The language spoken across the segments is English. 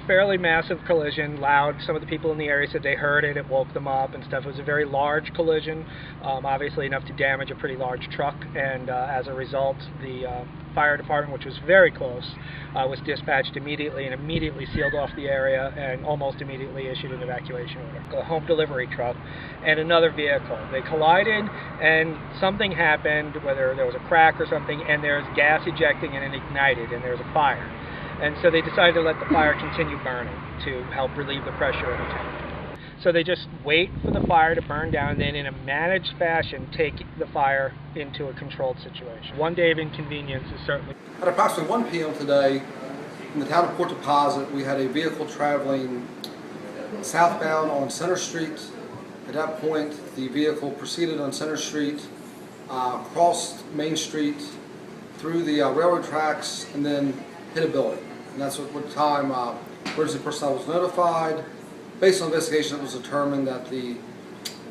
fairly massive collision, loud. Some of the people in the area said they heard it. It woke them up and stuff. It was a very large collision, obviously enough to damage a pretty large truck. And as a result, the fire department, which was very close, was dispatched immediately and immediately sealed off the area and almost immediately issued an evacuation order. A home delivery truck and another vehicle. They collided and something happened, whether there was a crack or something, and there's gas ejecting and it ignited and there's a fire. And so they decided to let the fire continue burning to help relieve the pressure in the tank. So they just wait for the fire to burn down and then in a managed fashion take the fire into a controlled situation. One day of inconvenience is certainly... At approximately 1 p.m. today, in the town of Port Deposit, we had a vehicle traveling southbound on Center Street. At that point, the vehicle proceeded on Center Street, crossed Main Street, through the railroad tracks, and then hit a building. And that's what time emergency personnel was notified. Based on investigation, it was determined that the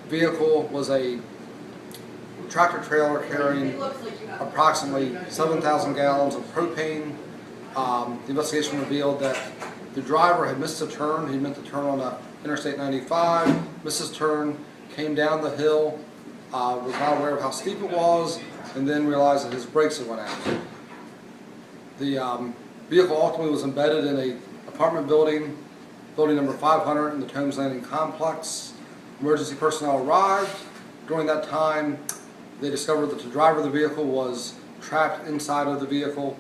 vehicle was a tractor trailer carrying approximately 7,000 gallons of propane. The investigation revealed that the driver had missed a turn. He meant to turn on Interstate 95, missed his turn, came down the hill, was not aware of how steep it was, and then realized that his brakes had went out. The vehicle ultimately was embedded in an apartment building, building number 500 in the Tomes Landing complex. Emergency personnel arrived. During that time, they discovered that the driver of the vehicle was trapped inside of the vehicle.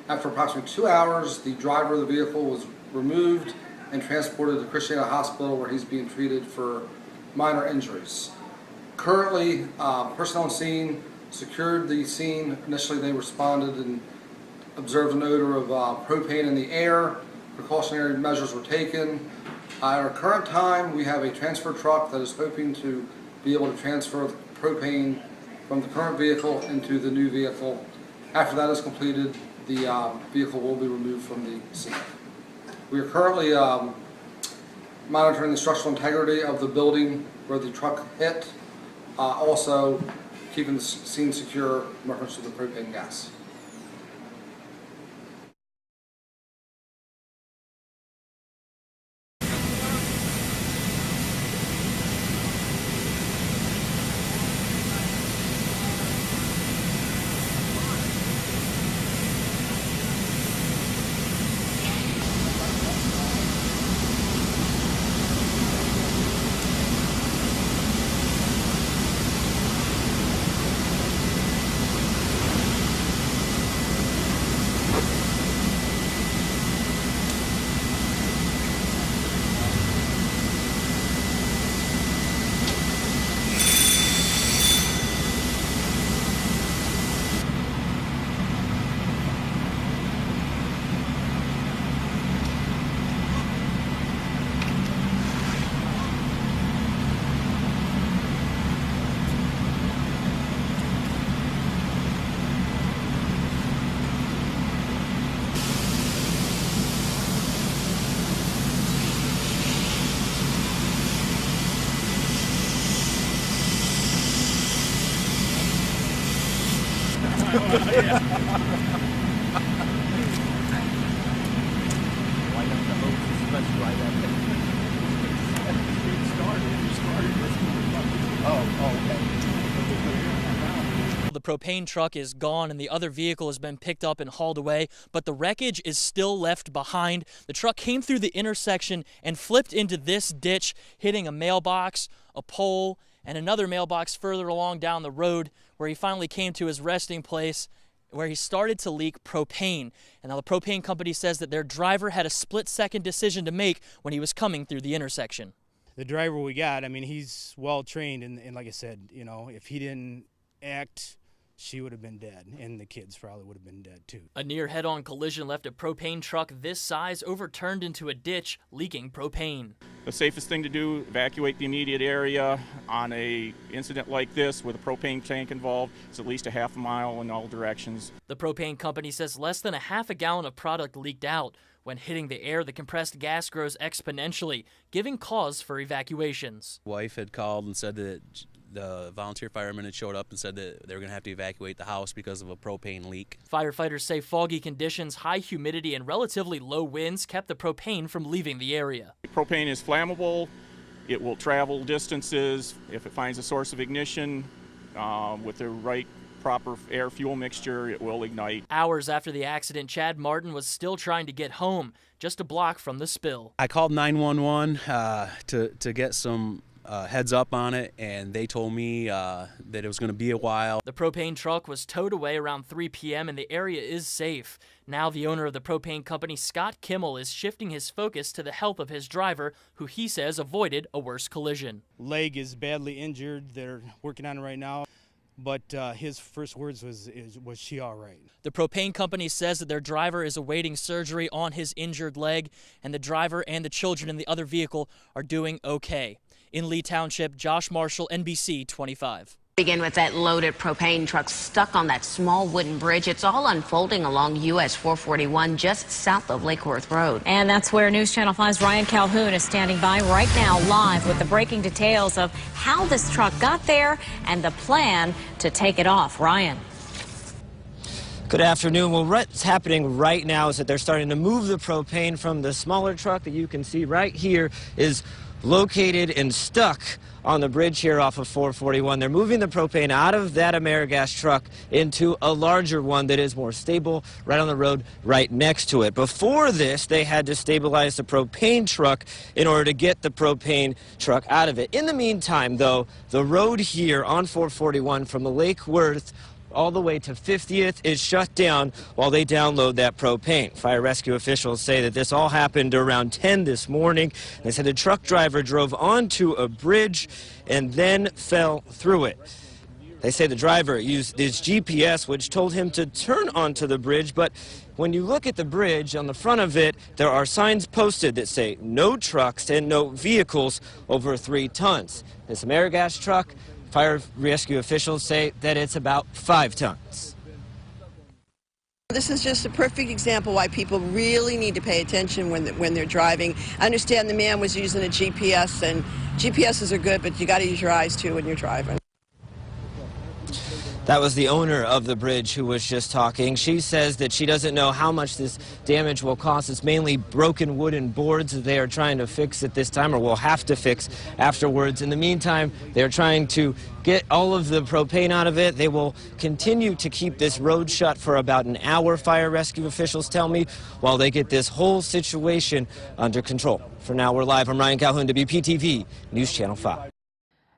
After approximately 2 hours, the driver of the vehicle was removed and transported to Christiana Hospital where he's being treated for minor injuries. Currently, personnel on scene secured the scene. Initially, they responded and observed an odor of propane in the air. Precautionary measures were taken. At our current time, we have a transfer truck that is hoping to be able to transfer propane from the current vehicle into the new vehicle. After that is completed, the vehicle will be removed from the scene. We are currently monitoring the structural integrity of the building where the truck hit, also keeping the scene secure in reference to the propane gas. The propane truck is gone and the other vehicle has been picked up and hauled away, but the wreckage is still left behind. The truck came through the intersection and flipped into this ditch, hitting a mailbox, a pole, and another mailbox further along down the road, where he finally came to his resting place, where he started to leak propane. And now the propane company says that their driver had a split-second decision to make when he was coming through the intersection. The driver we got, I mean, he's well-trained, and like I said, you know, if he didn't act, she would have been dead, and the kids probably would have been dead too. A near head-on collision left a propane truck this size overturned into a ditch, leaking propane. The safest thing to do, evacuate the immediate area. On a incident like this with a propane tank involved, it's at least a half a mile in all directions. The propane company says less than a half a gallon of product leaked out. When hitting the air, the compressed gas grows exponentially, giving cause for evacuations. Wife had called and said that the volunteer firemen had showed up and said that they were going to have to evacuate the house because of a propane leak. Firefighters say foggy conditions, high humidity, and relatively low winds kept the propane from leaving the area. Propane is flammable. It will travel distances if it finds a source of ignition with the right proper air-fuel mixture. It will ignite. Hours after the accident, Chad Martin was still trying to get home, just a block from the spill. I called 911 to get some heads up on it, and they told me that it was going to be a while. The propane truck was towed away around 3 p.m. and the area is safe. Now the owner of the propane company, Scott Kimmel, is shifting his focus to the health of his driver, who he says avoided a worse collision. Leg is badly injured. They're working on it right now. But his first words was she all right? The propane company says that their driver is awaiting surgery on his injured leg, and the driver and the children in the other vehicle are doing okay. In Lee Township, Josh Marshall, NBC 25. Begin with that loaded propane truck stuck on that small wooden bridge. It's all unfolding along US 441 just south of Lake Worth Road. And that's where News Channel 5's Ryan Calhoun is standing by right now live with the breaking details of how this truck got there and the plan to take it off. Ryan. Good afternoon. Well, what's happening right now is that they're starting to move the propane from the smaller truck that you can see right here is located and stuck on the bridge here off of 441. They're moving the propane out of that AmeriGas truck into a larger one that is more stable right on the road right next to it. Before this, they had to stabilize the propane truck in order to get the propane truck out of it. In the meantime, though, the road here on 441 from the Lake Worth all the way to 50th is shut down while they download that propane. Fire rescue officials say that this all happened around 10 this morning. They said the truck driver drove onto a bridge and then fell through it. They say the driver used his GPS, which told him to turn onto the bridge, but when you look at the bridge, on the front of it, there are signs posted that say no trucks and no vehicles over 3 tons. This AmeriGas truck, fire rescue officials say that it's about 5 tons. This is just a perfect example why people really need to pay attention when they're driving. I understand the man was using a GPS, and GPSs are good, but you got to use your eyes too when you're driving. That was the owner of the bridge who was just talking. She says that she doesn't know how much this damage will cost. It's mainly broken wooden boards that they are trying to fix at this time, or will have to fix afterwards. In the meantime, they're trying to get all of the propane out of it. They will continue to keep this road shut for about an hour, fire rescue officials tell me, while they get this whole situation under control. For now, we're live. I'm Ryan Calhoun, WPTV News Channel 5.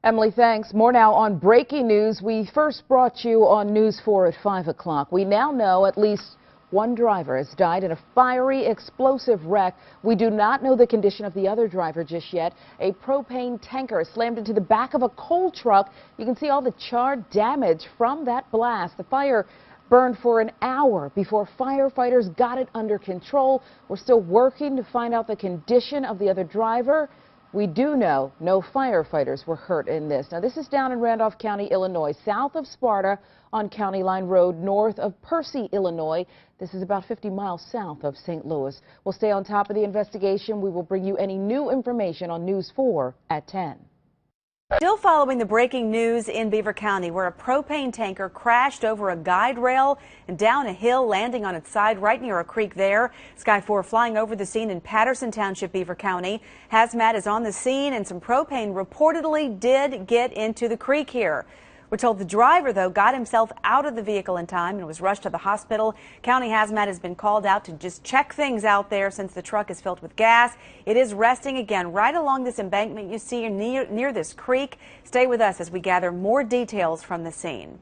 Emily, thanks. More now on breaking news. We first brought you on News 4 at 5 o'clock. We now know at least one driver has died in a fiery explosive wreck. We do not know the condition of the other driver just yet. A propane tanker slammed into the back of a coal truck. You can see all the charred damage from that blast. The fire burned for an hour before firefighters got it under control. We're still working to find out the condition of the other driver. We do know no firefighters were hurt in this. Now, this is down in Randolph County, Illinois, south of Sparta on County Line Road, north of Percy, Illinois. This is about 50 miles south of St. Louis. We'll stay on top of the investigation. We will bring you any new information on News 4 at 10. Still following the breaking news in Beaver County, where a propane tanker crashed over a guide rail and down a hill, landing on its side right near a creek there. Sky 4 flying over the scene in Patterson Township, Beaver County. Hazmat is on the scene, and some propane reportedly did get into the creek here. We're told the driver, though, got himself out of the vehicle in time and was rushed to the hospital. County Hazmat has been called out to just check things out there since the truck is filled with gas. It is resting again right along this embankment you see near this creek. Stay with us as we gather more details from the scene.